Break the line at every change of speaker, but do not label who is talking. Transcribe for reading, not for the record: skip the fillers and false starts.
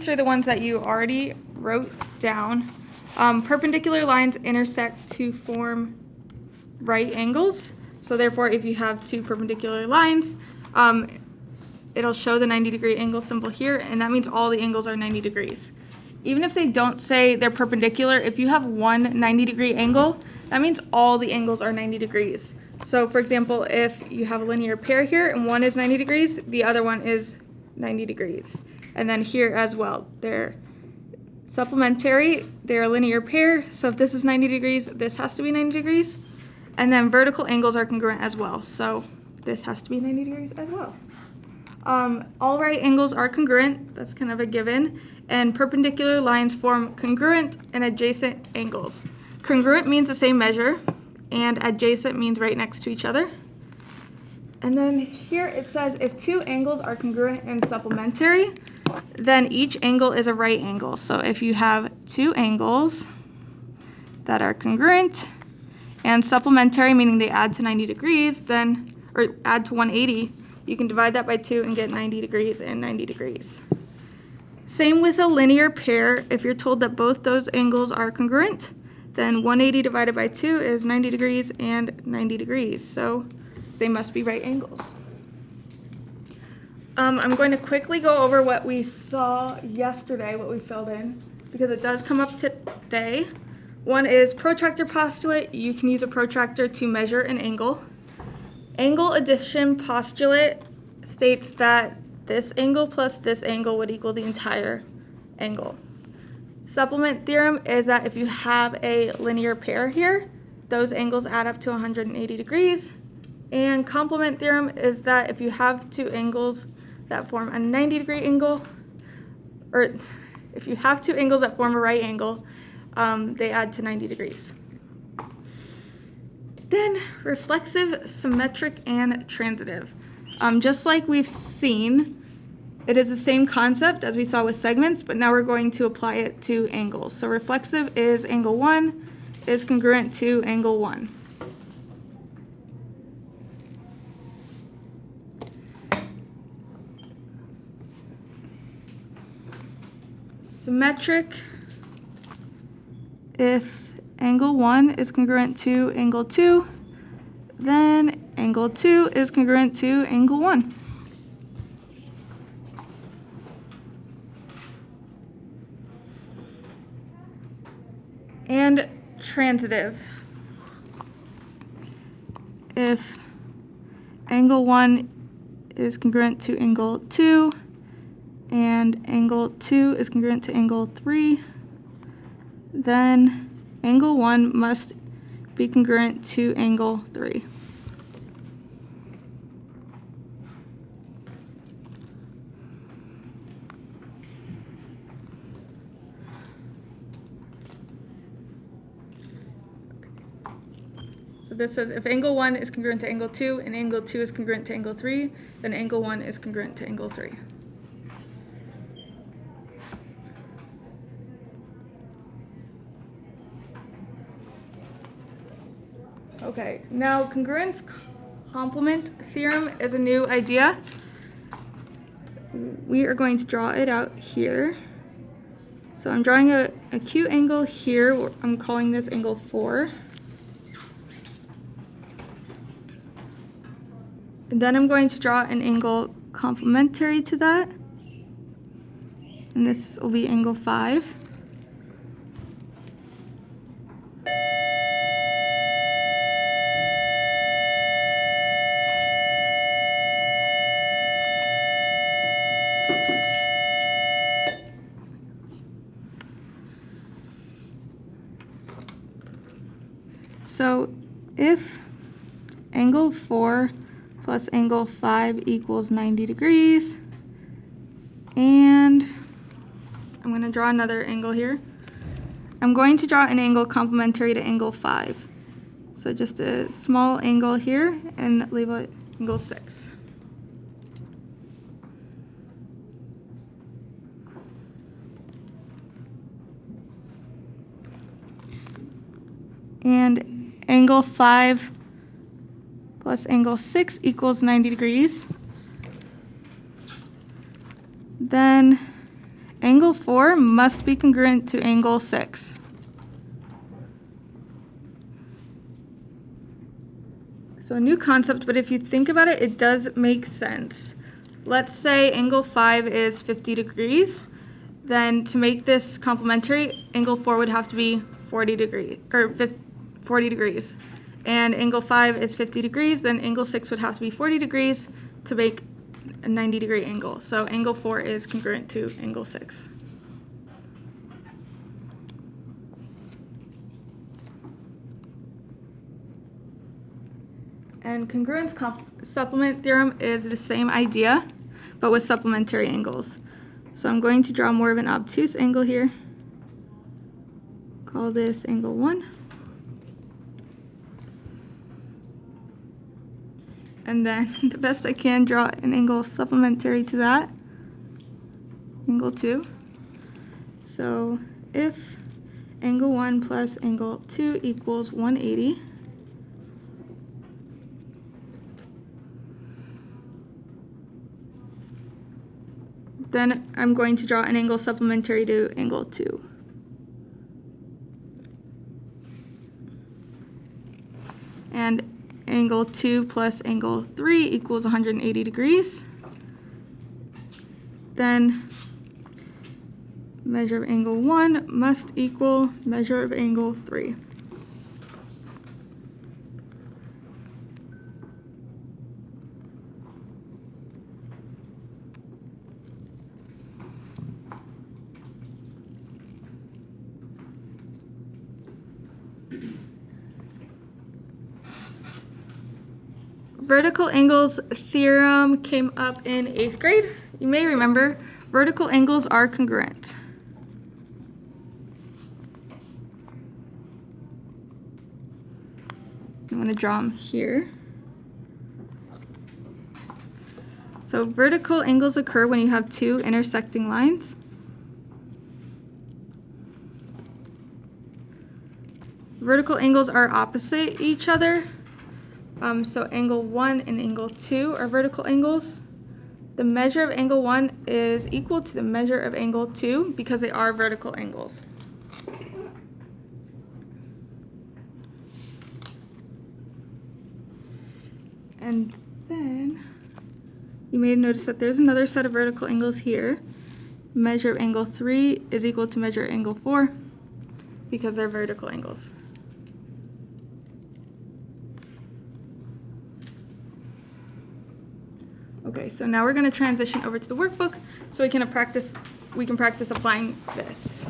through the ones that you already wrote down. Perpendicular lines intersect to form right angles. So therefore, if you have two perpendicular lines, it'll show the 90-degree angle symbol here, and that means all the angles are 90 degrees. Even if they don't say they're perpendicular, if you have one 90-degree angle, that means all the angles are 90 degrees. So for example, if you have a linear pair here and one is 90 degrees, the other one is 90 degrees. And then here as well, they're supplementary, they're a linear pair, so if this is 90 degrees, this has to be 90 degrees. And then vertical angles are congruent as well, so this has to be 90 degrees as well. All right angles are congruent, that's kind of a given, and perpendicular lines form congruent and adjacent angles. Congruent means the same measure, and adjacent means right next to each other. And then here it says if two angles are congruent and supplementary, then each angle is a right angle. So if you have two angles that are congruent and supplementary, meaning they add to 90 degrees, then, or add to 180, you can divide that by 2 and get 90 degrees and 90 degrees. Same with a linear pair. If you're told that both those angles are congruent, then 180 divided by 2 is 90 degrees and 90 degrees. So they must be right angles. I'm going to quickly go over what we saw yesterday, what we filled in, because it does come up today. One is protractor postulate. You can use a protractor to measure an angle. Angle addition postulate states that this angle plus this angle would equal the entire angle. Supplement theorem is that if you have a linear pair here, those angles add up to 180 degrees. And complement theorem is that if you have two angles that form a 90-degree angle, or if you have two angles that form a right angle, they add to 90 degrees. Then reflexive, symmetric, and transitive. Just like we've seen, it is the same concept as we saw with segments, but now we're going to apply it to angles. So reflexive is angle 1 is congruent to angle 1. Symmetric, if angle 1 is congruent to angle 2, then angle 2 is congruent to angle 1. And transitive, if angle 1 is congruent to angle 2, and angle 2 is congruent to angle 3, then angle 1 must be congruent to angle 3. So this says if angle 1 is congruent to angle 2 and angle 2 is congruent to angle 3, then angle 1 is congruent to angle 3. Okay, now congruence complement theorem is a new idea. We are going to draw it out here. So I'm drawing a acute angle here. I'm calling this angle 4. And then I'm going to draw an angle complementary to that. And this will be angle 5. So if angle 4 plus angle 5 equals 90 degrees, and I'm going to draw another angle here. I'm going to draw an angle complementary to angle 5. So just a small angle here and label it angle 6. And angle 5 plus angle 6 equals 90 degrees. Then angle 4 must be congruent to angle 6. So a new concept, but if you think about it, it does make sense. Let's say angle 5 is 50 degrees. Then to make this complementary, angle 4 would have to be 40 degrees. And angle 5 is 50 degrees, then angle 6 would have to be 40 degrees to make a 90-degree angle. So angle 4 is congruent to angle 6. And congruence supplement theorem is the same idea, but with supplementary angles. So I'm going to draw more of an obtuse angle here. Call this angle 1. And then the best I can, draw an angle supplementary to that, angle 2. So if angle 1 plus angle 2 equals 180, then I'm going to draw an angle supplementary to angle 2. And angle 2 plus angle 3 equals 180 degrees. Then measure of angle 1 must equal measure of angle 3. Vertical angles theorem came up in 8th grade. You may remember vertical angles are congruent. I'm going to draw them here. So vertical angles occur when you have two intersecting lines. Vertical angles are opposite each other. So angle 1 and angle 2 are vertical angles. The measure of angle 1 is equal to the measure of angle 2 because they are vertical angles. And then you may notice that there's another set of vertical angles here. Measure of angle 3 is equal to measure of angle 4 because they're vertical angles. Okay, so now we're going to transition over to the workbook so we can practice applying this.